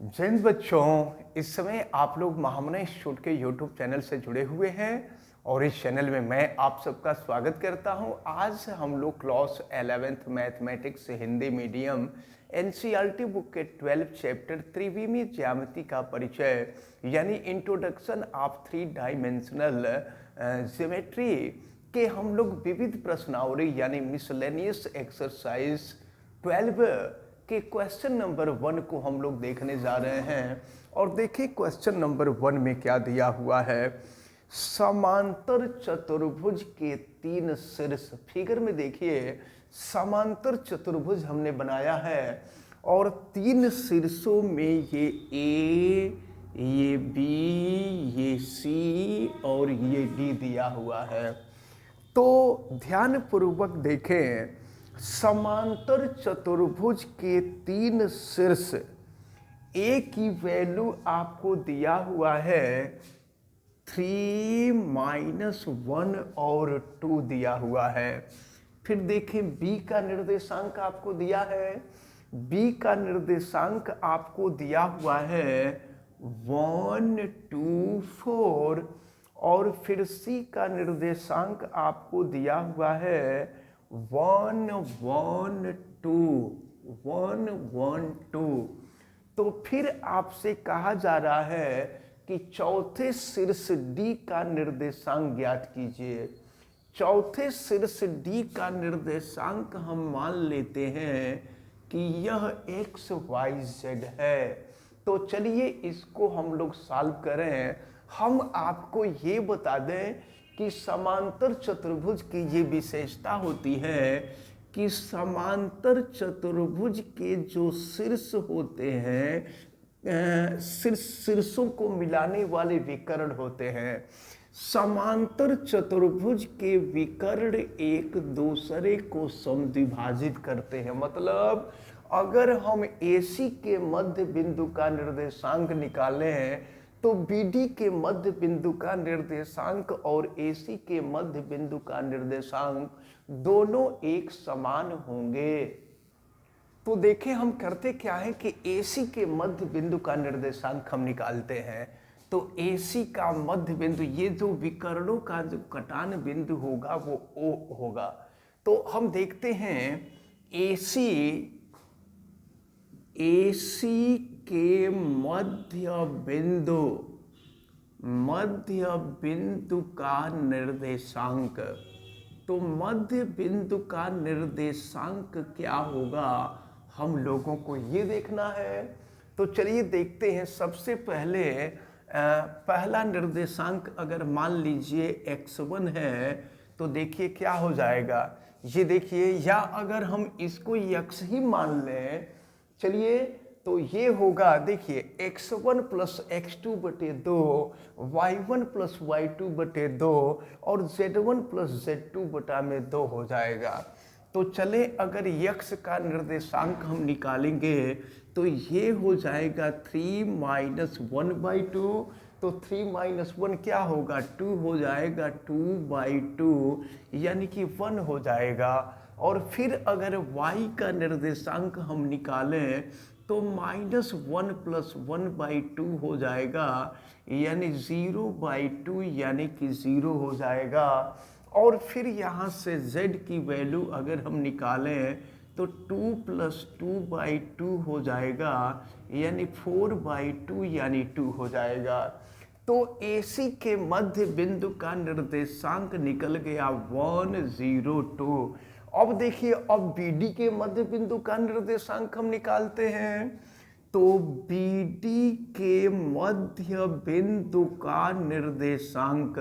जय हिंद बच्चों। इस समय आप लोग महामना इंस्टीट्यूट के यूट्यूब चैनल से जुड़े हुए हैं और इस चैनल में मैं आप सबका स्वागत करता हूं। आज हम लोग class 11th mathematics Hindi medium NCERT book के 12 चैप्टर त्रिविमीय ज्यामिति का परिचय यानी introduction of three dimensional geometry के हम लोग विविध प्रश्नावली यानी मिसलेनियस एक्सरसाइज 12 के क्वेश्चन नंबर 1 को हम लोग देखने जा रहे हैं। और देखिए क्वेश्चन नंबर 1 में क्या दिया हुआ है। समांतर चतुर्भुज के 3 शीर्ष, फिगर में देखिए समांतर चतुर्भुज हमने बनाया है और 3 शीर्षों में ये ए, ये बी, ये सी और ये डी दिया हुआ है। तो ध्यान पूर्वक देखें, समांतर चतुर्भुज के 3 शीर्ष, ए की वैल्यू आपको दिया हुआ है 3 -1 और 2 दिया हुआ है। फिर देखें बी का निर्देशांक आपको दिया है, बी का निर्देशांक आपको दिया हुआ है 1 2 4 और फिर सी का निर्देशांक आपको दिया हुआ है 1 1 2 1 1 2। तो फिर आपसे कहा जा रहा है कि चौथे शीर्ष डी का निर्देशांक ज्ञात कीजिए। चौथे शीर्ष डी का निर्देशांक हम मान लेते हैं कि यह x y z है। तो चलिए इसको हम लोग सॉल्व करें। हम आपको ये बता दें कि समांतर चतुर्भुज की ये विशेषता होती है कि समांतर चतुर्भुज के जो शीर्ष होते हैं, शीर्षों को मिलाने वाले विकर्ण होते हैं। समांतर चतुर्भुज के विकर्ण एक दूसरे को समद्विभाजित करते हैं। मतलब अगर हम AC के मध्य बिंदु का निर्देशांक निकालें तो BD के मध्य बिंदु का निर्देशांक और AC के मध्य बिंदु का निर्देशांक दोनों एक समान होंगे। तो देखें हम करते क्या है कि AC के मध्य बिंदु का निर्देशांक हम निकालते हैं। तो AC का मध्य बिंदु, ये जो विकर्णों का जो कटान बिंदु होगा वो O होगा। तो हम देखते हैं AC के मध्य बिंदु का निर्देशांक। तो मध्य बिंदु का निर्देशांक क्या होगा हम लोगों को ये देखना है। तो चलिए देखते हैं। सबसे पहले पहला निर्देशांक अगर मान लीजिए x1 है तो देखिए क्या हो जाएगा। ये देखिए, या अगर हम इसको x ही मान लें, चलिए तो ये होगा, देखिए x1 + x2 बटे 2, y1 + y2 बटे 2 और z1 + z2 बटा में 2 हो जाएगा। तो चले अगर x का निर्देशांक हम निकालेंगे तो ये हो जाएगा 3 - 1/2। तो 3 - 1 क्या होगा, 2 हो जाएगा, 2/2 यानी कि 1 हो जाएगा। और फिर अगर y का निर्देशांक हम निकालें तो -1 + 1/2 हो जाएगा यानी 0/2 यानी कि 0 हो जाएगा। और फिर यहाँ से z की वैल्यू अगर हम निकालें तो 2 + 2/2 हो जाएगा यानी 4/2 यानी 2 हो जाएगा। तो AC के मध्य बिंदु का निर्देशांक निकल गया 1 0 2। अब देखिए, अब BD के मध्य बिंदु का निर्देशांक हम निकालते हैं। तो BD के मध्य बिंदु का निर्देशांक,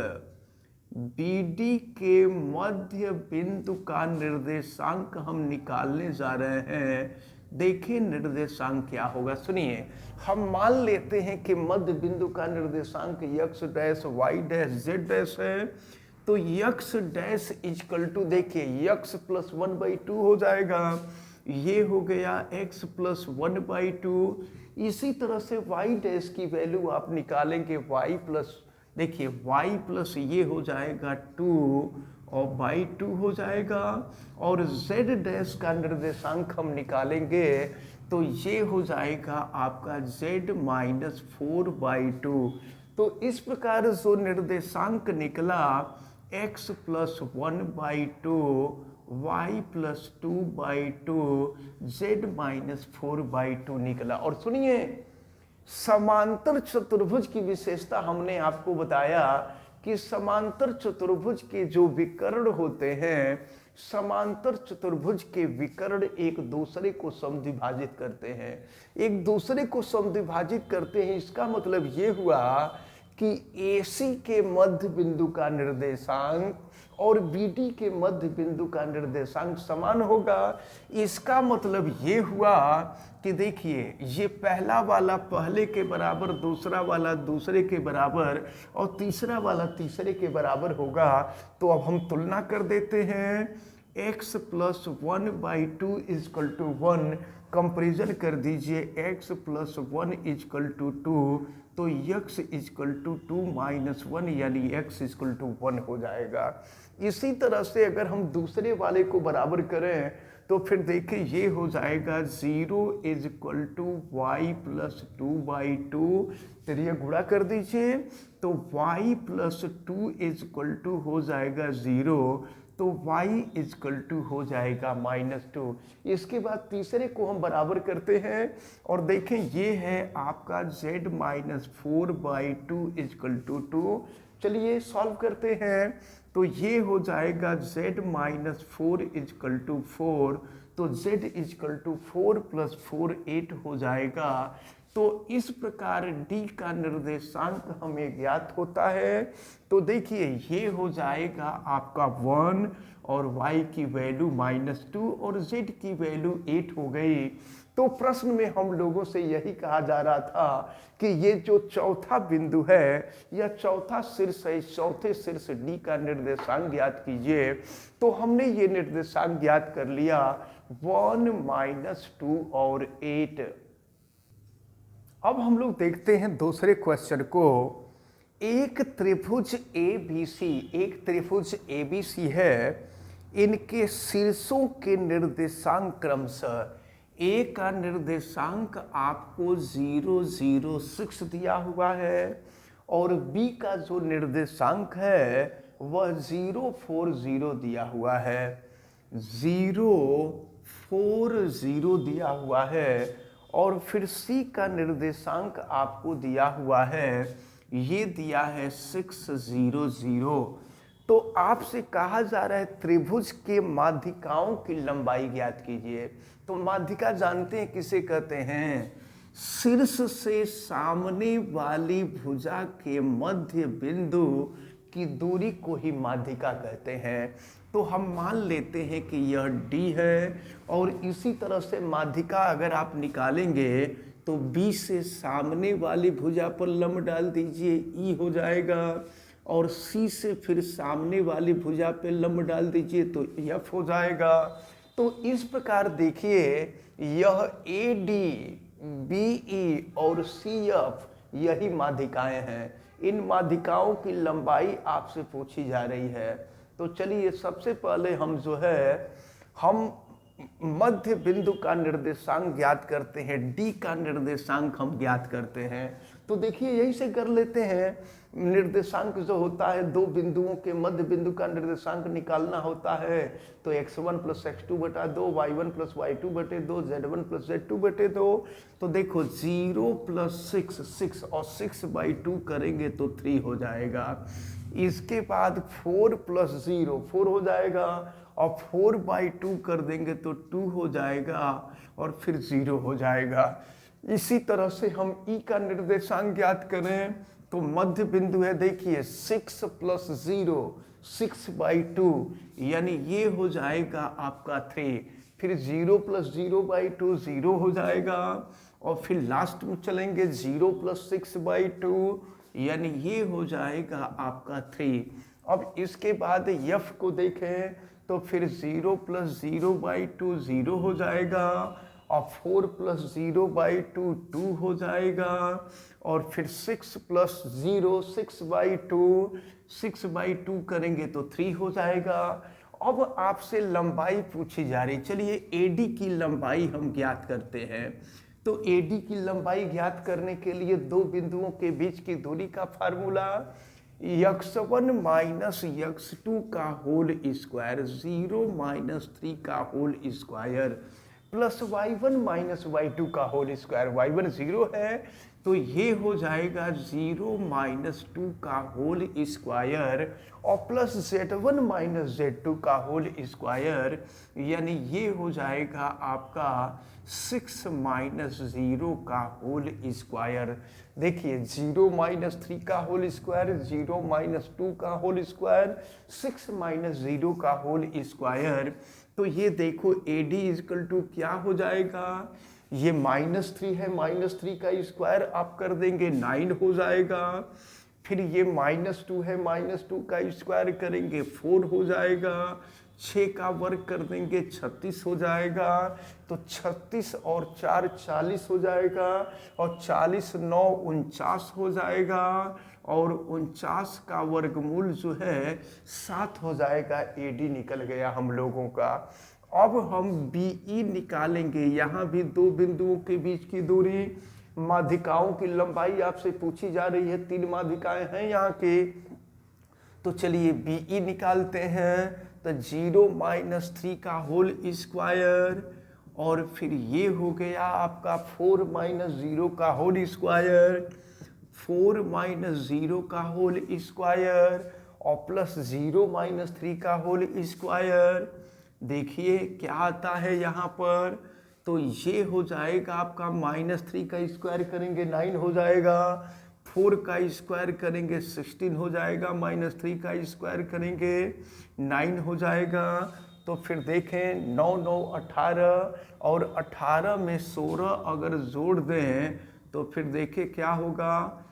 BD के मध्य बिंदु का निर्देशांक हम निकालने जा रहे हैं। देखिए निर्देशांक क्या होगा, सुनिए। हम मान लेते हैं कि मध्य बिंदु का निर्देशांक x dash y dash z dash है। तो x डैश इक्वल टू, देखिए x + 1/2 हो जाएगा, ये हो गया x + 1/2। इसी तरह से y डैश की वैल्यू आप निकालेंगे, y प्लस, देखिए y प्लस ये हो जाएगा 2 और बाई 2 हो जाएगा। और z डैश का निर्देशांक हम निकालेंगे तो ये हो जाएगा आपका z माइनस 4/2। तो इस प्रकार जो निर्देशांक निकला x plus 1/2 y plus 2/2 z minus 4/2 निकला। और सुनिए, समांतर चतुर्भुज की विशेषता हमने आपको बताया कि समांतर चतुर्भुज के जो विकर्ण होते हैं, समांतर चतुर्भुज के विकर्ण एक दूसरे को समद्विभाजित करते हैं, एक दूसरे को समद्विभाजित करते हैं। इसका मतलब ये हुआ कि AC के मध्य बिंदु का निर्देशांक और BD के मध्य बिंदु का निर्देशांक समान होगा। इसका मतलब ये हुआ कि देखिए, ये पहला वाला पहले के बराबर, दूसरा वाला दूसरे के बराबर और तीसरा वाला तीसरे के बराबर होगा। तो अब हम तुलना कर देते हैं, x plus 1/2 is equal to 1, comparison कर दीजिए, x प्लस 1 इजकल टू 2, तो x इजकल टू 2 माइनस 1 यानी x इजकल टू 1 हो जाएगा। इसी तरह से अगर हम दूसरे वाले को बराबर करें तो फिर देखिए ये हो जाएगा 0 इजकल टू वाई प्लस 2/2, चलिए गुणा कर दीजिए, तो y प्लस 2 इजकल टू हो जाएगा 0, तो y इजकल टू हो जाएगा -2। इसके बाद तीसरे को हम बराबर करते हैं और देखें ये है आपका z माइनस 4/2 इजकल टू 2। चलिए सॉल्व करते हैं, तो ये हो जाएगा z माइनस 4 इजकल टू 4, तो z इजकल टू 4 प्लस 4 8 हो जाएगा। तो इस प्रकार D का निर्देशांक हमें ज्ञात होता है। तो देखिए ये हो जाएगा आपका 1 और y की वैल्यू -2 और z की वैल्यू 8 हो गई। तो प्रश्न में हम लोगों से यही कहा जा रहा था कि ये जो चौथा बिंदु है या चौथा शीर्ष है, इस चौथे शीर्ष D का निर्देशांक ज्ञात कीजिए। तो हमने ये निर्देशांक ज्ञात कर लिया 1 -2 और 8। अब हम लोग देखते हैं दूसरे क्वेश्चन को। एक त्रिभुज ABC है, इनके शीर्षों के निर्देशांक क्रमशः A का निर्देशांक आपको 0 0 6 दिया हुआ है और B का जो निर्देशांक है वह 0 4 0 दिया हुआ है, 0 4 0 दिया हुआ है। और फिर C का निर्देशांक आपको दिया हुआ है, ये दिया है 6 0 0। तो आपसे कहा जा रहा है त्रिभुज के माध्यिकाओं की लंबाई ज्ञात कीजिए। तो माध्यिका जानते हैं किसे कहते हैं? शीर्ष से सामने वाली भुजा के मध्य बिंदु की दूरी को ही माध्यिका कहते हैं। तो हम मान लेते हैं कि यह D है और इसी तरह से माध्यिका अगर आप निकालेंगे तो B से सामने वाली भुजा पर लंब डाल दीजिए, E हो जाएगा, और C से फिर सामने वाली भुजा पर लंब डाल दीजिए तो F हो जाएगा। तो इस प्रकार देखिए यह AD, BE और CF यही माध्यिकाएं हैं। इन माध्यिकाओं की लंबाई आपसे पूछी जा रही है। तो चलिए सबसे पहले हम जो है हम मध्य बिंदु का निर्देशांक ज्ञात करते हैं, D का निर्देशांक हम ज्ञात करते हैं। तो देखिए यही से कर लेते हैं। निर्देशांक जो होता है दो बिंदुओं के मध्य बिंदु का निर्देशांक निकालना होता है, तो x1 प्लस x2 बटा 2, y1 प्लस y2 बटे 2, z1 प्लस z2 बटे 2। तो देखो 0 प्लस 6 और 6/2 करेंगे तो 3 हो जाएगा। इसके बाद 4 प्लस 0 4 हो जाएगा और 4/2 कर देंगे तो 2 हो जाएगा और फिर 0 हो जाएगा। इसी तरह से हम E का निर्देशांक ज्ञात करें तो मध्य बिंदु है, देखिए 6 प्लस 0 6/2 यानी ये हो जाएगा आपका 3, फिर 0 प्लस 0/2 0 हो जाएगा और फिर लास्ट में चलेंगे 0 प्लस 6/2 यानी ये हो जाएगा आपका 3। अब इसके बाद F को देखें तो फिर 0 प्लस 0/2 0 हो जाएगा और 4 प्लस 0/2 2 हो जाएगा और फिर 6 प्लस 0 6/2 6/2 करेंगे तो 3 हो जाएगा अब आपसे लंबाई पूछी जा रही, चलिए एडी की लंबाई हम ज्ञात करते हैं। तो एडी की लंबाई ज्ञात करने के लिए दो बिंदुओं के बीच की दूरी का फार्मूला x1 माइनस x2 का होल स्क्वायर 0 माइनस 3 का whole square plus y1 minus y2 का होल स्क्वायर। y1 0 है तो ये हो जाएगा 0 माइनस 2 का होल स्क्वायर और प्लस z1 माइनस z2 का होल स्क्वायर, यानी ये हो जाएगा आपका 6 माइनस 0 का होल स्क्वायर। देखिए 0 माइनस 3 का होल स्क्वायर, 0 माइनस 2 का होल स्क्वायर, 6 माइनस 0 का होल स्क्वायर। तो ये देखो AD इजकल टू क्या हो जाएगा, ये -3 है, -3 का स्क्वायर आप कर देंगे 9 हो जाएगा। फिर ये -2 है, -2 का स्क्वायर करेंगे 4 हो जाएगा। 6 का वर्ग कर देंगे 36 हो जाएगा। तो 36 और 4 40 हो जाएगा और 40 9 49 हो जाएगा और 49 का वर्गमूल जो है 7 हो जाएगा। AD निकल गया हम लोगों का। अब हम BE निकालेंगे। यहाँ भी दो बिंदुओं के बीच की दूरी, माध्यिकाओं की लंबाई आपसे पूछी जा रही है, 3 माध्यिकाएं हैं यहाँ के। तो चलिए BE निकालते हैं। तो 0 माइनस 3 का होल स्क्वायर और फिर ये हो गया आपका 4 माइनस 0 का होल स्क्वायर, 4 माइनस 0 का होल स्क्वायर और प्लस 0 माइनस 3 का होल स्क्वायर। देखिए क्या आता है यहाँ पर, तो ये हो जाएगा आपका -3 का स्क्वायर करेंगे 9 हो जाएगा, 4 का स्क्वायर करेंगे 16 हो जाएगा, -3 का स्क्वायर करेंगे 9 हो जाएगा। तो फिर देखें 9 9 18 और 18 में 16 अगर जोड़ दें तो फिर देखें क्या होगा,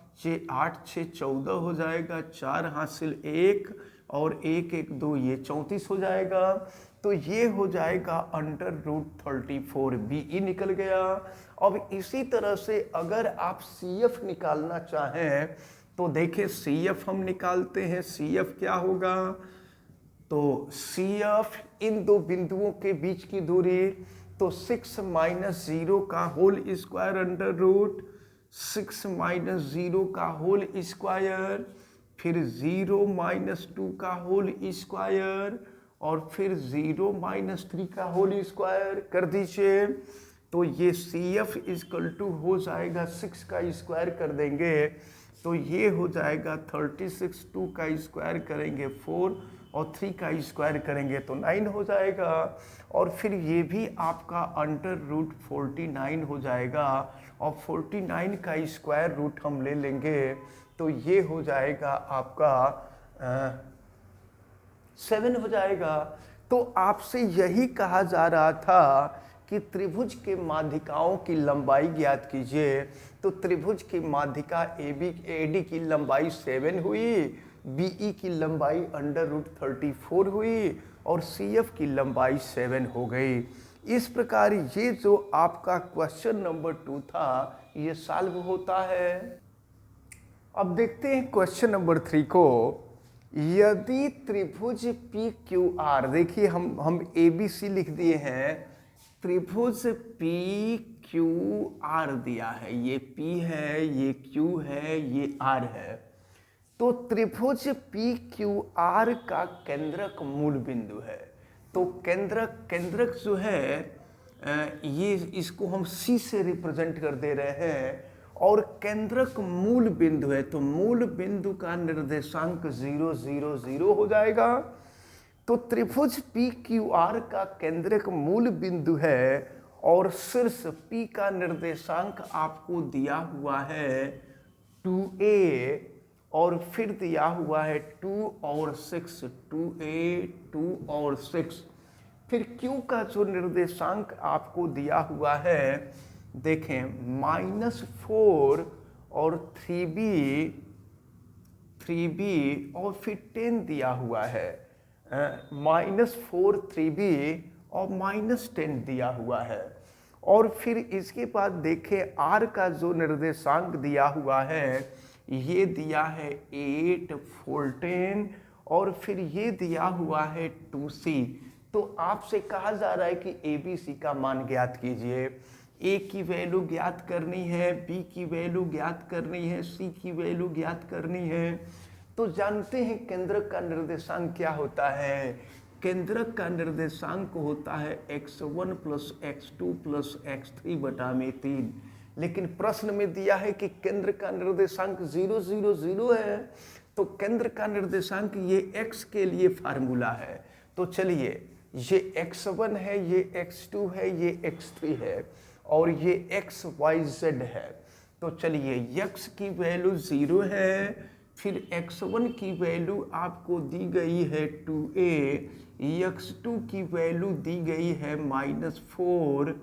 8 6 14 हो जाएगा, 4 हासिल 1 और 1 1 2, ये 34 हो जाएगा। तो ये हो जाएगा √34। BE निकल गया। अब इसी तरह से अगर आप CF निकालना चाहें तो देखिए CF हम निकालते हैं। CF क्या होगा, तो CF इन दो बिंदुओं के बीच की दूरी, तो 6 माइनस 0 का होल स्क्वायर √6 माइनस 0 का होल स्क्वायर, फिर 0 माइनस 2 का होल स्क्वायर और फिर 0 माइनस 3 का होल स्क्वायर कर दीजिए। तो ये CF इजकल टू हो जाएगा 6 का स्क्वायर कर देंगे तो ये हो जाएगा 36, 2 का स्क्वायर करेंगे 4 और 3 का स्क्वायर करेंगे तो 9 हो जाएगा। और फिर ये भी आपका √49 हो जाएगा और 49 का स्क्वायर रूट हम ले लेंगे तो ये हो जाएगा आपका 7 हो जाएगा। तो आपसे यही कहा जा रहा था कि त्रिभुज के माध्यिकाओं की लंबाई ज्ञात कीजिए। तो त्रिभुज की माध्यिका AD की लंबाई 7 हुई, BE की लंबाई √34 हुई और CF की लंबाई 7 हो गई। इस प्रकार ये जो आपका क्वेश्चन नंबर 2 था ये सॉल्व होता है। अब देखते हैं क्वेश्चन नंबर 3 को। यदि त्रिभुज PQR, देखिए हम ABC लिख दिए हैं, त्रिभुज PQR दिया है, ये P है, ये Q है, ये R है। तो त्रिभुज PQR का केंद्रक मूल बिंदु है। तो केंद्रक जो है ये इसको हम C से रिप्रेजेंट कर दे रहे हैं और केंद्रक मूल बिंदु है। तो मूल बिंदु का निर्देशांक 0 0 0 हो जाएगा। तो त्रिभुज PQR का केंद्रक मूल बिंदु है और शीर्ष P का निर्देशांक आपको दिया हुआ है 2a और फिर दिया हुआ है 2 और 6, 2a 2 और 6। फिर Q का जो निर्देशांक आपको दिया हुआ है, देखें -4 और 3b और फिर 10 दिया हुआ है, -4 3b और -10 दिया हुआ है। और फिर इसके बाद देखें R का जो निर्देशांक दिया हुआ है ये दिया है 8 14 और फिर ये दिया हुआ है 2c। तो आपसे कहा जा रहा है कि ABC का मान ज्ञात कीजिए। A की वैल्यू ज्ञात करनी है, B की वैल्यू ज्ञात करनी है, C की वैल्यू ज्ञात करनी है। तो जानते हैं केंद्रक का निर्देशांक क्या होता है? केंद्रक का निर्देशांक होता है x1 plus x2 plus x3 बटा में 3। लेकिन प्रश्न में दिया है कि केंद्र का निर्देशांक 0 0 0 है। तो केंद्र का निर्देशांक ये x के लिए फार्मूला है। तो चलिए, ये x1 है, ये x2 है, ये x3 है और ये x y z है। तो चलिए, x की वैल्यू 0 है, फिर x1 की वैल्यू आपको दी गई है 2a, x2 की वैल्यू दी गई है -4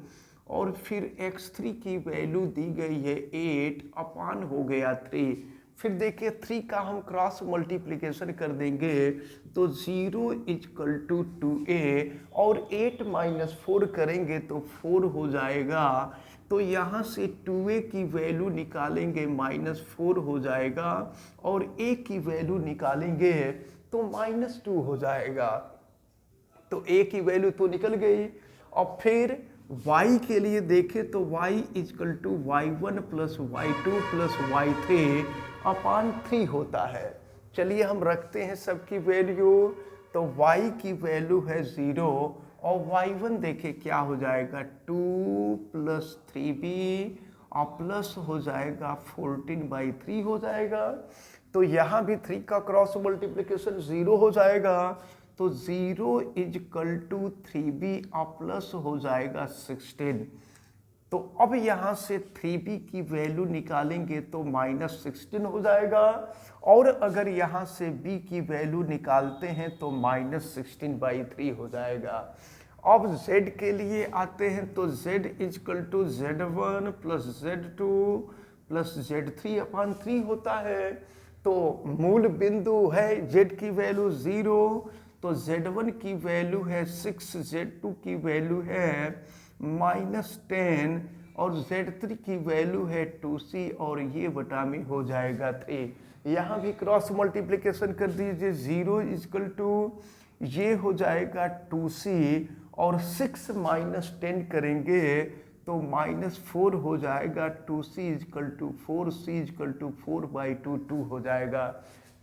और फिर x3 की वैल्यू दी गई है 8 अपान हो गया 3। फिर देखिए 3 का हम क्रॉस मल्टीप्लिकेशन कर देंगे तो 0 इक्वल टू 2a और 8 - 4 करेंगे तो 4 हो जाएगा। तो यहाँ से 2a की वैल्यू निकालेंगे -4 हो जाएगा और a की वैल्यू निकालेंगे तो -2 हो जाएगा। तो a की वैल्यू तो निकल गई। और फिर y के लिए देखें तो y equal to y1 plus y2 plus y3 upon 3 होता है। चलिए हम रखते हैं सबकी वैल्यू। तो y की वैल्यू है 0 और y1 देखिए क्या हो जाएगा 2 प्लस 3b और प्लस हो जाएगा 14/3 हो जाएगा। तो यहाँ भी 3 का क्रॉस मल्टीप्लिकेशन 0 हो जाएगा। तो 0 इक्वल टू 3b और प्लस हो जाएगा 16। तो अब यहाँ से 3b की वैल्यू निकालेंगे तो -16 हो जाएगा और अगर यहाँ से b की वैल्यू निकालते हैं तो -16/3 हो जाएगा। अब z के लिए आते हैं तो z equal to z1 plus z2 plus z3 upon 3 होता है। तो मूल बिंदु है z की वैल्यू 0, तो z1 की वैल्यू है 6, z2 की वैल्यू है -10 और z3 की वैल्यू है 2c और ये बटा में हो जाएगा 3। यहाँ भी क्रॉस मल्टीप्लिकेशन कर दीजिए। 0 इक्वल टू ये हो जाएगा 2c और 6 - 10 करेंगे तो -4 हो जाएगा। 2c equal to 4, c equal to 4/2 2 हो जाएगा।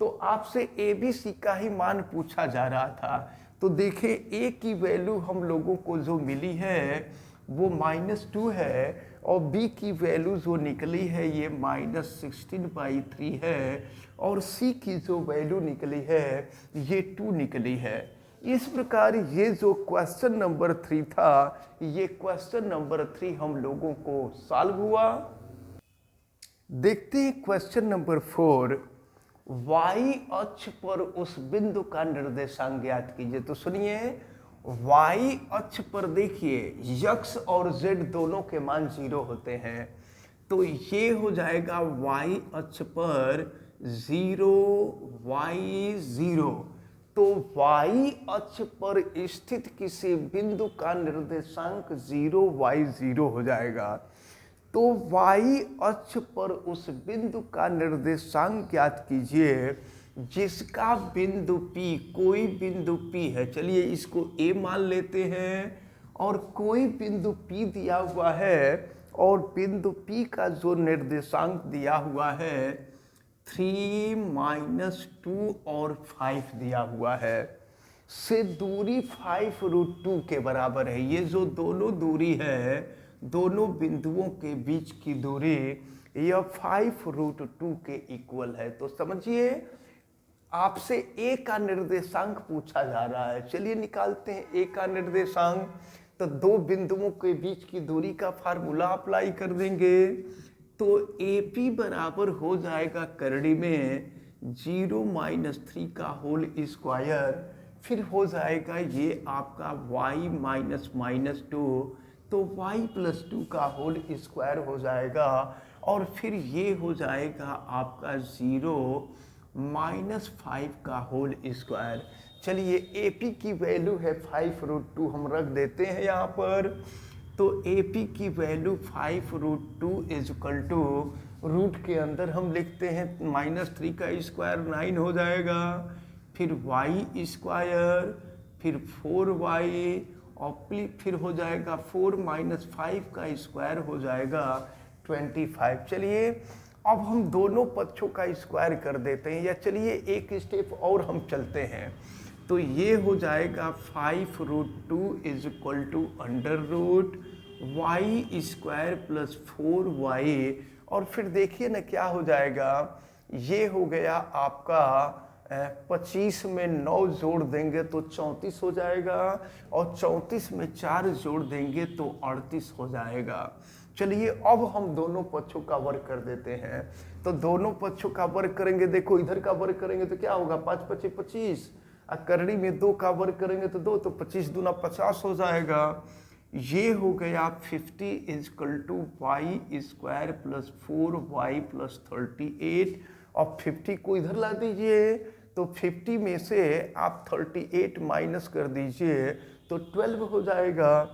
तो आपसे ABC का ही मान पूछा जा रहा था। तो देखें A की वैल्यू हम लोगों को जो मिली है वो -2 है और B की वैल्यू जो निकली है ये -16/3 है और C की जो वैल्यू निकली है ये 2 निकली है। इस प्रकार ये जो क्वेश्चन नंबर 3 था, ये क्वेश्चन नंबर 3 हम लोगों को सॉल्व हुआ। देखते हैं क्वेश्चन नंबर 4। y अक्ष पर उस बिंदु का निर्देशांक ज्ञात कीजिए। तो सुनिए, y अक्ष पर देखिए x और z दोनों के मान 0 होते हैं। तो ये हो जाएगा y अक्ष पर 0 y 0। तो y अक्ष पर स्थित किसी बिंदु का निर्देशांक 0 y 0 हो जाएगा। तो y अक्ष पर उस बिंदु का निर्देशांक ज्ञात कीजिए जिसका बिंदु P, कोई बिंदु P है। चलिए इसको A मान लेते हैं और कोई बिंदु P दिया हुआ है और बिंदु P का जो निर्देशांक दिया हुआ है 3 - 2 और 5 दिया हुआ है। से दूरी 5√2 के बराबर है। ये जो दोनों दूरी है, दोनों बिंदुओं के बीच की दूरी यह 5√2 के इक्वल है। तो समझिए आपसे A का निर्देशांक पूछा जा रहा है। चलिए निकालते हैं A का निर्देशांक। तो दो बिंदुओं के बीच की दूरी का फार्मूला अप्लाई कर देंगे तो AP बराबर हो जाएगा करड़ी में 0 - 3 का होल स्क्वायर, फिर हो जाएगा ये आपका y - 2, तो y + 2 का होल स्क्वायर हो जाएगा और फिर ये हो जाएगा आपका 0 - 5 का होल स्क्वायर। चलिए AP की वैल्यू है 5√2 हम रख देते हैं यहाँ पर। तो AP की वैल्यू 5√2 = रूट के अंदर हम लिखते हैं -3 का स्क्वायर 9 हो जाएगा। फिर y स्क्वायर, फिर 4y और फिर हो जाएगा 4 माइनस 5 का स्क्वायर हो जाएगा 25। चलिए अब हम दोनों पक्षों का स्क्वायर कर देते हैं, या चलिए एक स्टेप और हम चलते हैं। तो ये हो जाएगा 5√2 is equal to under root y square plus 4y, और फिर देखिए ना क्या हो जाएगा, ये हो गया आपका 25 में 9 जोड़ देंगे तो 34 हो जाएगा, और 34 में 4 जोड़ देंगे तो 38 हो जाएगा। चलिए अब हम दोनों पक्षों का वर्ग कर देते हैं। तो दोनों पक्षों का वर्ग करेंगे, देखो इधर का वर्ग करेंगे तो क्या होगा, 5 5 25, और करड़ी में 2 का वर्ग करेंगे तो 2, तो 25 दूना 50 हो जाएगा। ये हो गया 50 is equal to y square plus 4y plus 38, और 50 को इधर ला दीजिए, तो 50 में से आप 38 माइनस कर दीजिए तो 12 हो जाएगा।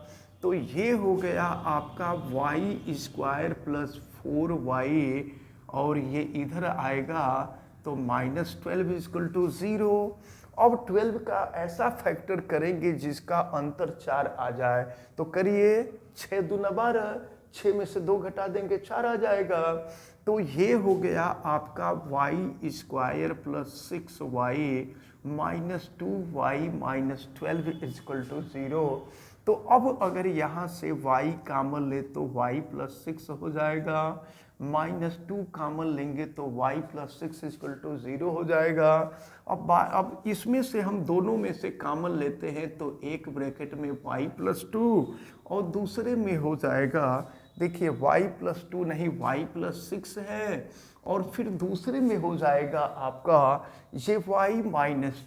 तो ये हो गया आपका y स्क्वायर प्लस 4y, और ये इधर आएगा तो -12 इजकल टू 0। अब 12 का ऐसा फैक्टर करेंगे जिसका अंतर 4 आ जाए, तो करिए 6 दूना 12, 6 में से 2 घटा देंगे 4 आ जाएगा। तो ये हो गया आपका y square plus 6y minus 2y minus 12 is equal to 0। तो अब अगर यहाँ से y कॉमन ले तो y प्लस 6 हो जाएगा, -2 कॉमन लेंगे तो y प्लस 6 इजकल टू 0 हो जाएगा। अब इसमें से हम दोनों में से कॉमन लेते हैं तो एक ब्रैकेट में y प्लस 2 और दूसरे में हो जाएगा, देखिए y प्लस 2 नहीं y प्लस 6 है, और फिर दूसरे में हो जाएगा आपका ये y minus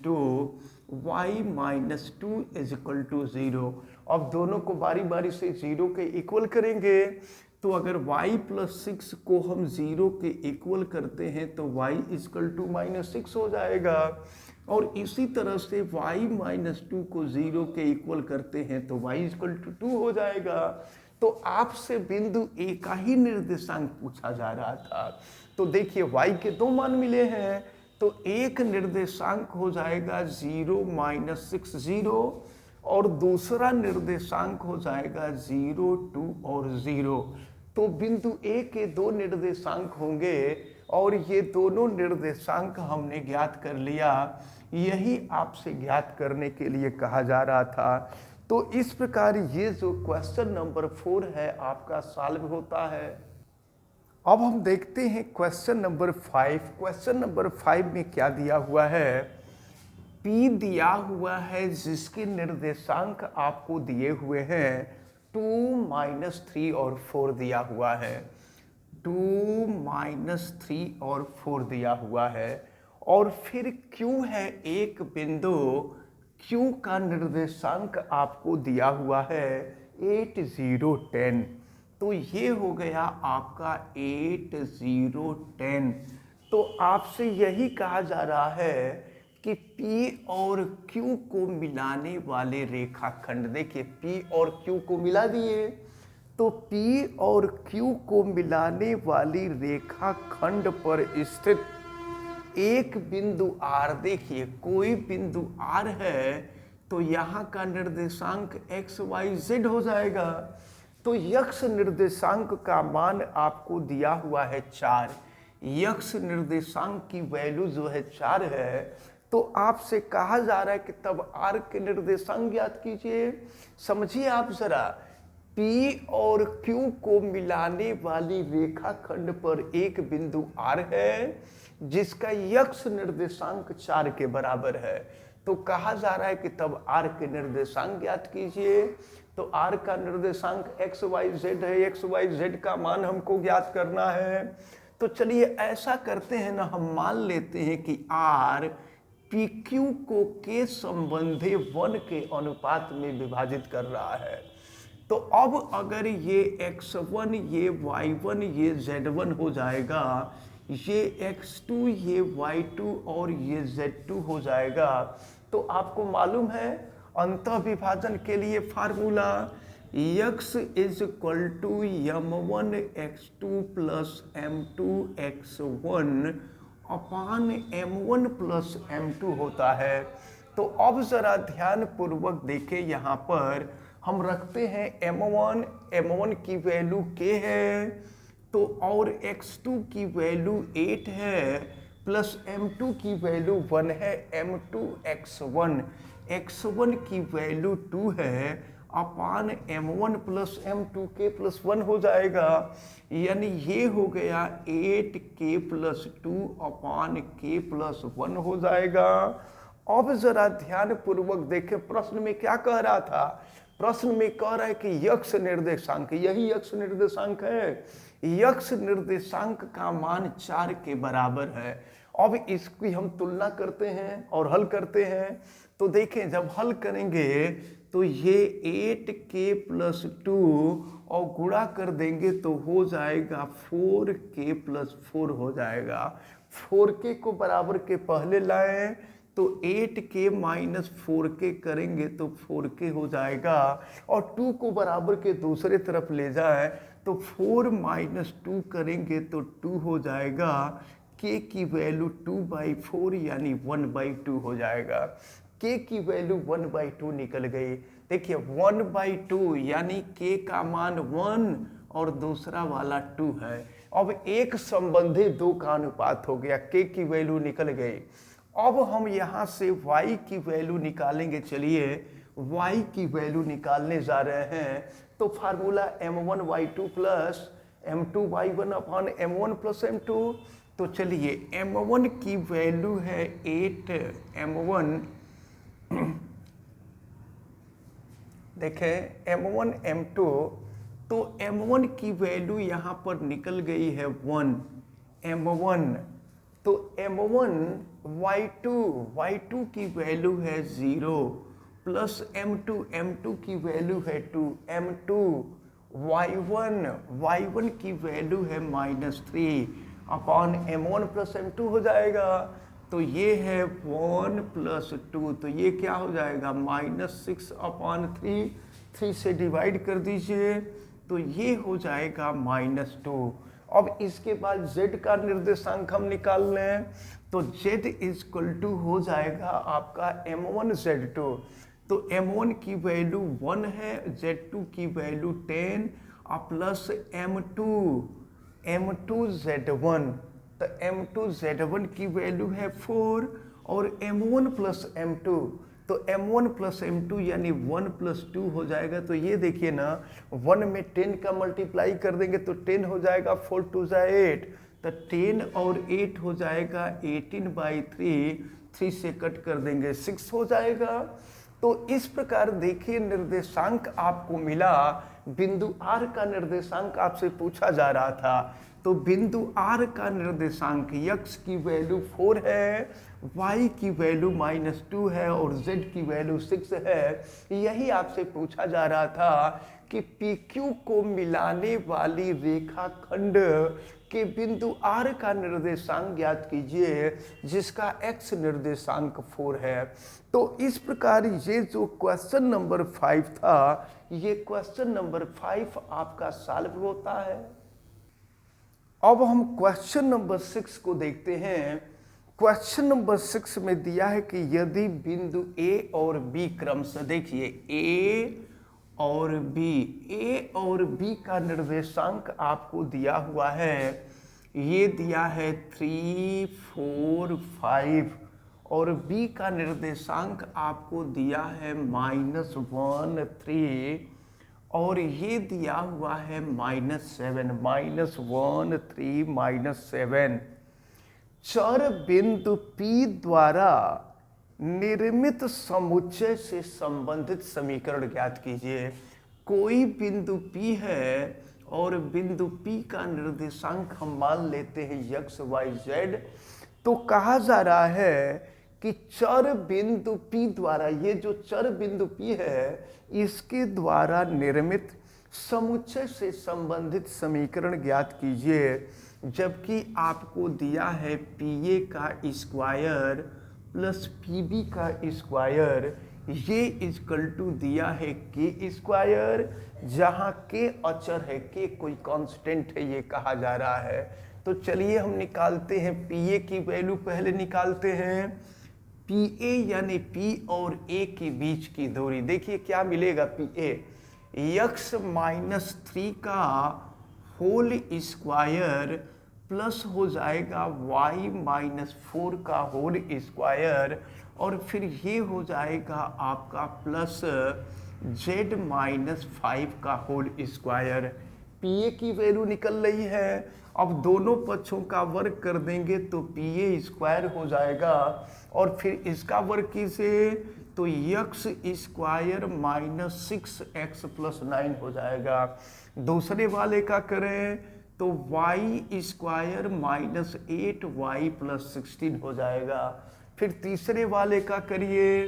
2 is equal to 0। अब दोनों को बारी बारी से 0 के इक्वल करेंगे, तो अगर y प्लस 6 को हम 0 के इक्वल करते हैं तो y इजकल टू -6 हो जाएगा, और इसी तरह से y माइनस 2 को 0 के इक्वल करते हैं तो y इजकल टू 2 हो जाएगा। तो आपसे बिंदु ए का ही निर्देशांक पूछा जा रहा था। तो देखिए y के 2 मान मिले हैं, तो एक निर्देशांक हो जाएगा 0 माइनस 6 0, और दूसरा निर्देशांक हो जाएगा 0 2 और 0। तो बिंदु ए के 2 निर्देशांक होंगे, और ये दोनों निर्देशांक हमने ज्ञात कर लिया। यही आपसे ज्ञात करने के लिए कहा जा रहा था। तो इस प्रकार ये जो क्वेश्चन नंबर 4 है आपका सॉल्व होता है। अब हम देखते हैं क्वेश्चन नंबर 5। क्वेश्चन नंबर 5 में क्या दिया हुआ है, P दिया हुआ है जिसके निर्देशांक आपको दिए हुए हैं 2 -3 और 4 दिया हुआ है, 2 -3 और 4 दिया हुआ है, और फिर Q है एक बिंदु, Q का निर्देशांक आपको दिया हुआ है 8 0 10। तो ये हो गया आपका 8 0 10। तो आपसे यही कहा जा रहा है कि P और Q को मिलाने वाले रेखाखंड, देखिए P और Q को मिला दिए, तो P और Q को मिलाने वाली रेखाखंड पर स्थित एक बिंदु R, देखिए कोई बिंदु R है तो यहाँ का निर्देशांक x y z हो जाएगा। तो यक्ष निर्देशांक का मान आपको दिया हुआ है 4, यक्ष निर्देशांक की वैल्यू जो है 4 है। तो आपसे कहा जा रहा है कि तब R के निर्देशांक ज्ञात कीजिए। समझिए आप जरा, P और Q को मिलाने वाली रेखाखंड पर एक बिंदु R है जिसका यक्ष निर्देशांक 4 के बराबर है। तो कहा जा रहा है कि तब R के निर्देशांक ज्ञात कीजिए। तो R का निर्देशांक x y z है, x y z का मान हमको ज्ञात करना है। तो चलिए ऐसा करते हैं ना, हम मान लेते हैं कि R PQ को के संबंधी 1 के अनुपात में विभाजित कर रहा है। तो अब अगर ये x1 ये y1 ये z1 हो जाएगा, ये x2 ये y2 और ये z2 हो जाएगा। तो आपको मालूम है अंतः विभाजन के लिए formula x is equal to m1 x2 plus m2 x1, upon m1 plus m2 होता है। तो अब ज़रा ध्यान पूर्वक देखें, यहाँ पर हम रखते हैं m1 की वैल्यू k है, तो और x2 की वैल्यू 8 है, प्लस m2 की वैल्यू 1 है, m2 x1 की वैल्यू 2 है, अपान m1 plus m2 k plus 1 हो जाएगा। यानी ये हो गया 8k प्लस 2 अपान k प्लस 1 हो जाएगा। अब जरा ध्यान पूर्वक देखें, प्रश्न में क्या कह रहा था? प्रश्न में कह रहा है कि यक्ष निर्देशांक, यही यक्ष निर्देशांक है, यक्ष निर्देशांक का मान 4 के बराबर है। अब इसकी हम तुलना करते हैं और हल करते हैं। तो देखें, जब हल करेंगे तो ये 8k प्लस 2 और गुणा कर देंगे तो हो जाएगा 4k प्लस 4 हो जाएगा। 4k को बराबर के पहले लाएं तो 8k माइनस 4k करेंगे तो 4k हो जाएगा, और 2 को बराबर के दूसरे तरफ ले जाए तो 4 माइनस 2 करेंगे तो 2 हो जाएगा। k की वैल्यू 2/4 यानी 1/2 हो जाएगा। k की वैल्यू 1/2 निकल गई। देखिए 1/2 यानी k का मान 1 और दूसरा वाला 2 है। अब एक संबंधी 2 का अनुपात हो गया, k की वैल्यू निकल गई। अब हम यहाँ से y की वैल्यू निकालेंगे। चलिए y की वैल्यू निकालने जा रहे हैं। तो formula m1y2 plus m2y1 upon m1 plus m2। तो चलिए m1 की वैल्यू है 8 m1 देखें m1 m2, तो m1 की वैल्यू यहाँ पर निकल गई है 1 m1, तो m1 y2 की वैल्यू है 0 प्लस m2 की वैल्यू है 2 m2 y1 की वैल्यू है -3 अपॉन m1 प्लस m2 हो जाएगा। तो ये है 1 प्लस 2, तो ये क्या हो जाएगा -6 अपॉन 3 से डिवाइड कर दीजिए तो ये हो जाएगा -2। अब इसके बाद z का निर्देशांक हम निकाल लें तो z इक्वल टू हो जाएगा आपका m1 z2। तो m1 की वैल्यू 1 है, z2 की वैल्यू 10 और प्लस m2 z1, तो m2 z1 की वैल्यू है 4 और m1 प्लस m2, तो m1 प्लस m2 यानी 1 प्लस 2 हो जाएगा। तो ये देखिए ना, 1 में 10 का मल्टीप्लाई कर देंगे तो 10 हो जाएगा, 4 2 8, तो 10 और 8 हो जाएगा 18/3, 3 से कट कर देंगे 6 हो जाएगा। तो इस प्रकार देखिए निर्देशांक आपको मिला। बिंदु R का निर्देशांक आपसे पूछा जा रहा था, तो बिंदु R का निर्देशांक x की वैल्यू 4 है, y की वैल्यू -2 है और z की वैल्यू 6 है। यही आपसे पूछा जा रहा था कि PQ को मिलाने वाली रेखाखंड के बिंदु R का निर्देशांक ज्ञात कीजिए जिसका x निर्देशांक 4 है। तो इस प्रकार ये जो क्वेश्चन नंबर 5 था, ये क्वेश्चन नंबर 5 आपका सॉल्व होता है। अब हम क्वेश्चन नंबर 6 को देखते हैं। क्वेश्चन नंबर 6 में दिया है कि यदि बिंदु A और B क्रमशः, देखिए A और B का निर्देशांक आपको दिया हुआ है, ये दिया है 3 4 5 और B का निर्देशांक आपको दिया है -1 3 और ये दिया हुआ है -7 -1 3 -7। चर बिंदु P द्वारा निर्मित समुच्चय से संबंधित समीकरण ज्ञात कीजिए। कोई बिंदु P है और बिंदु P का निर्देशांक हम मान लेते हैं x y z, तो कहा जा रहा है कि चर बिंदु P द्वारा, ये जो चर बिंदु P है इसके द्वारा निर्मित समुच्चय से संबंधित समीकरण ज्ञात कीजिए। जबकि आपको दिया है PA का स्क्वायर प्लस PB का स्क्वायर, ये इक्वल टू दिया है K स्क्वायर, जहाँ K अचर है, K कोई कांस्टेंट है ये कहा जा रहा है। तो चलिए हम निकालते हैं पी ए की वैल्यू, पहले निकालते हैं पी ए यानी पी और ए के बीच की दूरी। देखिए क्या मिलेगा, पी ए यक्स माइनस 3 का होल स्क्वायर प्लस हो जाएगा y माइनस 4 का होल स्क्वायर, और फिर ये हो जाएगा आपका प्लस z माइनस 5 का होल स्क्वायर। पी ए की वैल्यू निकल रही है। अब दोनों पक्षों का वर्ग कर देंगे तो पी ए स्क्वायर हो जाएगा, और फिर इसका वर्ग कीजिए तो x square minus 6x plus 9 हो जाएगा। दूसरे वाले का करें तो y square minus 8y plus 16 हो जाएगा। फिर तीसरे वाले का करिए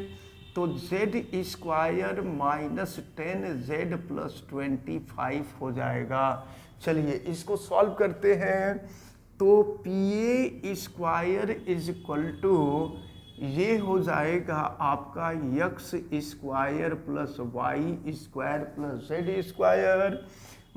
तो z square minus 10z plus 25 हो जाएगा। चलिए इसको सॉल्व करते हैं। तो P A square is equal to ये हो जाएगा आपका x square plus y square plus z square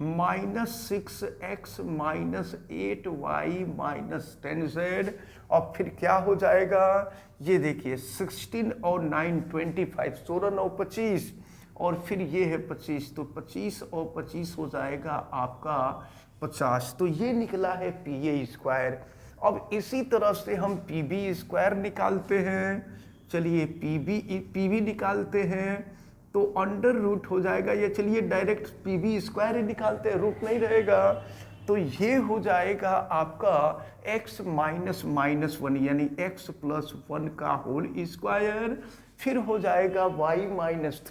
minus 6x minus 8y minus 10z, और फिर क्या हो जाएगा, ये देखिए 16 और 9 25, 16 9 25, और फिर ये है 25, तो 25 और 25 हो जाएगा आपका 50। तो ये निकला है पी ए स्क्वायर। अब इसी तरह से हम पी बी स्क्वायर निकालते हैं। चलिए पी बी निकालते हैं तो अंडर रूट हो जाएगा, या चलिए डायरेक्ट पी बी स्क्वायर ही निकालते हैं, रूट नहीं रहेगा। तो ये हो जाएगा आपका x माइनस माइनस 1 यानी x प्लस 1 का होल स्क्वायर, फिर हो जाएगा y माइनस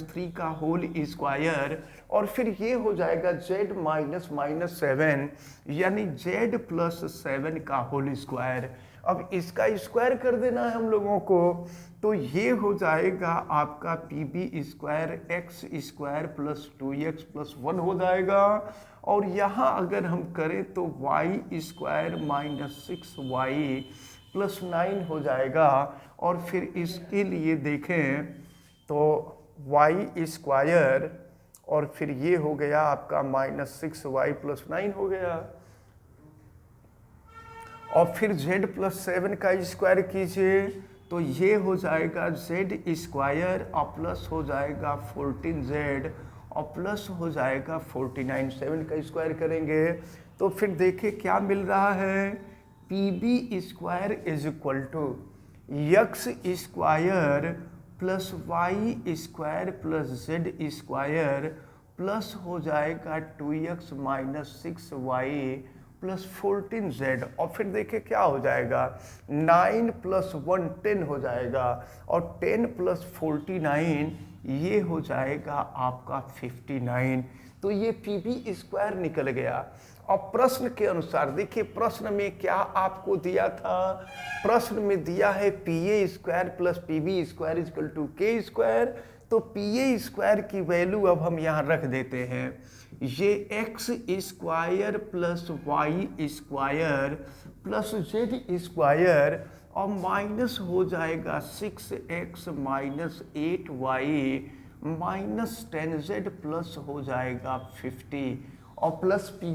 3 का होल स्क्वायर, और फिर ये हो जाएगा z माइनस माइनस 7 यानी z प्लस 7 का होल स्क्वायर। अब इसका स्क्वायर कर देना है हम लोगों को, तो ये हो जाएगा आपका P B square x square plus 2x plus 1 हो जाएगा, और यहाँ अगर हम करें तो y square minus 6y plus 9 हो जाएगा, और फिर इसके लिए देखें तो y स्क्वायर और फिर ये हो गया आपका माइनस 6y प्लस 9 हो गया, और फिर z प्लस 7 का स्क्वायर कीजिए तो ये हो जाएगा z स्क्वायर और प्लस हो जाएगा 14z और प्लस हो जाएगा 49, 7 का स्क्वायर करेंगे तो फिर देखिए क्या मिल रहा है, P B square is equal to x square plus y square plus z square plus हो जाएगा 2x minus 6y plus 14z, और फिर देखिए क्या हो जाएगा 9 प्लस 1 10 हो जाएगा, और 10 प्लस 49 ये हो जाएगा आपका 59। तो ये पी बी स्क्वायर निकल गया। और प्रश्न के अनुसार देखिए प्रश्न में क्या आपको दिया था, प्रश्न में दिया है P A square plus P B square equal to k square. तो पी ए स्क्वायर की वैल्यू अब हम यहाँ रख देते हैं, ये x square plus y square plus z square और माइनस हो जाएगा 6x minus 8y minus 10z plus हो जाएगा 50, और प्लस पी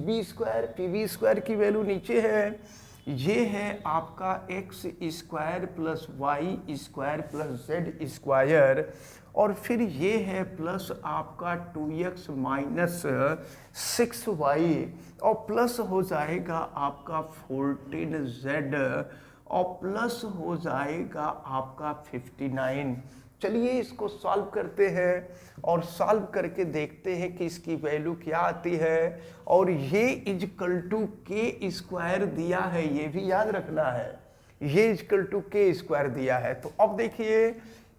बी स्क्वायर की वैल्यू नीचे है, ये है आपका x square plus y square plus z square, और फिर ये है प्लस आपका 2x माइनस 6y और प्लस हो जाएगा आपका 14z और प्लस हो जाएगा आपका 59। चलिए इसको सॉल्व करते हैं और सॉल्व करके देखते हैं कि इसकी वैल्यू क्या आती है, और ये इजकल टू के स्क्वायर दिया है, ये भी याद रखना है, ये इजकल टू के स्क्वायर दिया है। तो अब देखिए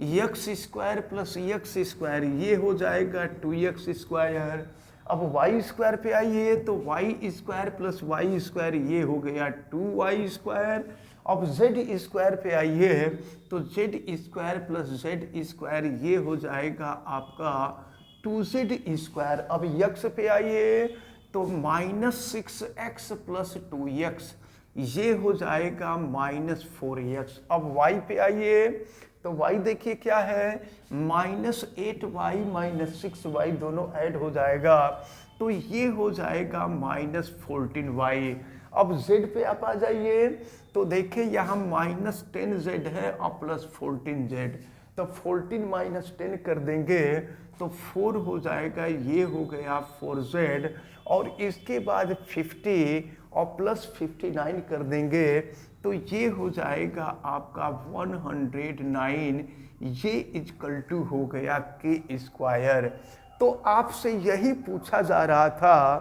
x square plus x square ये हो जाएगा 2x स्क्वायर, अब वाई स्क्वायर पे आइए तो y square plus y square ये हो गया 2y स्क्वायर, अब z स्क्वायर पे आइए तो z square plus z square ये हो जाएगा आपका 2z स्क्वायर, अब यक्स पे आइए तो माइनस 6x प्लस 2x ये हो जाएगा माइनस 4x, अब y पे आइए तो y देखिए क्या है माइनस 8y माइनस 6y दोनों ऐड हो जाएगा तो ये हो जाएगा -14y। अब z पे आप आ जाइए, तो देखिए यहाँ -10z है और +14z, तो 14 - 10 कर देंगे तो 4 हो जाएगा, ये हो गया 4z। और इसके बाद 50 और +59 कर देंगे तो ये हो जाएगा आपका 109, ये इक्वल टू हो गया k²। तो आपसे यही पूछा जा रहा था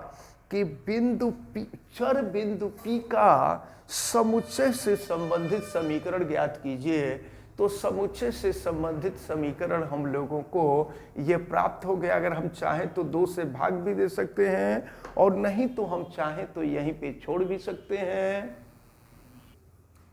कि बिंदु P, चर बिंदु P का समुच्चय से संबंधित समीकरण ज्ञात कीजिए। तो समुच्चय से संबंधित समीकरण हम लोगों को ये प्राप्त हो गया। अगर हम चाहें तो 2 से भाग भी दे सकते हैं, और नहीं तो हम चाहें तो यहीं पे छोड़ भी सकते हैं।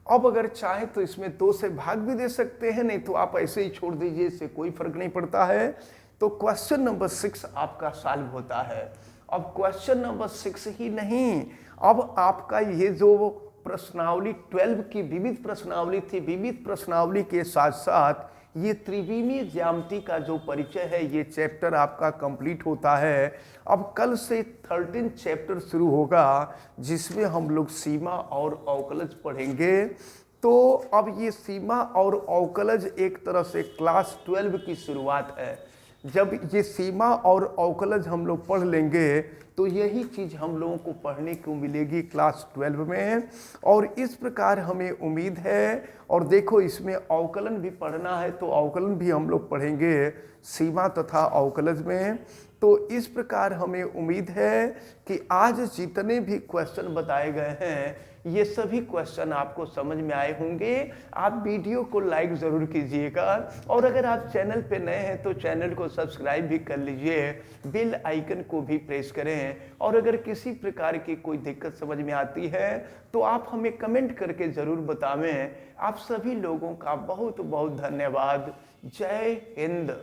अब अगर चाहें तो इसमें 2 से भाग भी दे सकते हैं, नहीं तो आप ऐसे ही छोड़ दीजिए, इससे कोई फर्क नहीं पड़ता है। तो क्वेश्चन नंबर 6 आपका सॉल्व होता है। अब क्वेश्चन नंबर 6 ही नहीं, अब आपका ये जो प्रश्नावली 12 की विविध प्रश्नावली थी, विविध प्रश्नावली के साथ साथ ये त्रिविमीय ज्यामिति का जो परिचय है, ये चैप्टर आपका कंप्लीट होता है। अब कल से 13 चैप्टर शुरू होगा, जिसमें हम लोग सीमा और अवकलज पढ़ेंगे। तो अब ये सीमा और अवकलज एक तरह से क्लास 12 की शुरुआत है। जब ये सीमा और अवकलज हम लोग पढ़ लेंगे तो यही चीज़ हम लोगों को पढ़ने को मिलेगी क्लास 12 में। और इस प्रकार हमें उम्मीद है, और देखो इसमें अवकलन भी पढ़ना है, तो अवकलन भी हम लोग पढ़ेंगे सीमा तथा अवकलज में। तो इस प्रकार हमें उम्मीद है कि आज जितने भी क्वेश्चन बताए गए हैं, ये सभी क्वेश्चन आपको समझ में आए होंगे। आप वीडियो को लाइक ज़रूर कीजिएगा, और अगर आप चैनल पे नए हैं तो चैनल को सब्सक्राइब भी कर लीजिए, बेल आइकन को भी प्रेस करें। और अगर किसी प्रकार की कोई दिक्कत समझ में आती है तो आप हमें कमेंट करके ज़रूर बतावें। आप सभी लोगों का बहुत बहुत धन्यवाद। जय हिंद।